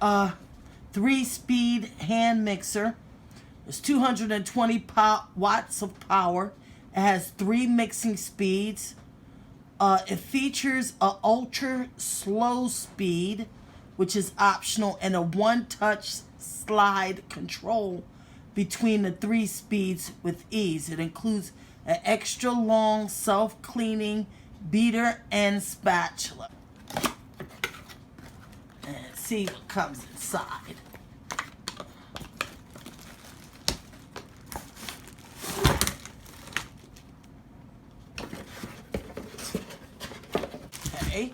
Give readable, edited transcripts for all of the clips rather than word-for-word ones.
a 3-speed hand mixer. It's 220 watts of power. It has 3 mixing speeds. It features a ultra slow speed, which is optional, and a one-touch slide control between the 3 speeds with ease. It includes an extra long self-cleaning beater and spatula. And see what comes inside. Okay,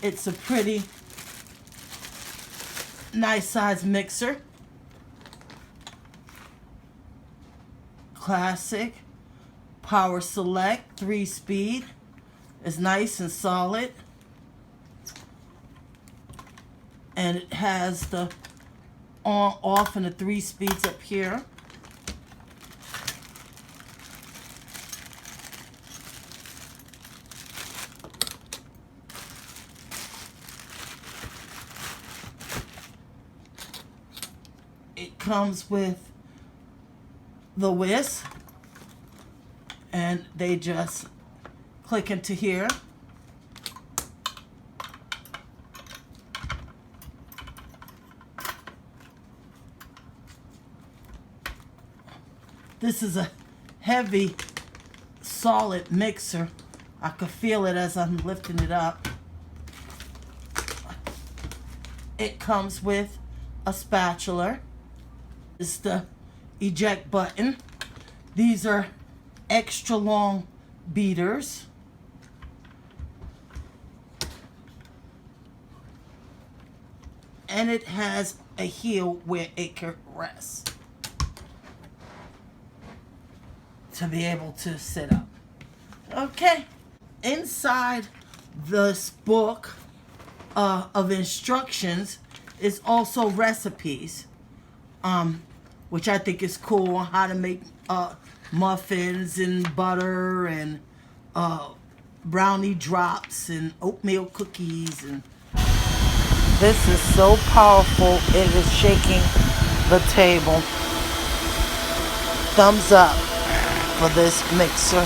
it's a pretty nice size mixer. Classic PowerSelect 3-speed. It's nice and solid. And it has the on, off, and the 3 speeds up here. It comes with the whisk, and they just click into here. This is a heavy, solid mixer. I could feel it as I'm lifting it up. It comes with a spatula. This is the eject button. These are extra long beaters. And it has a heel where it can rest to be able to sit up. Okay. Inside this book of instructions is also recipes, which I think is cool, on how to make muffins and butter and brownie drops and oatmeal cookies. And this is so powerful, it is shaking the table. Thumbs up for this mixer.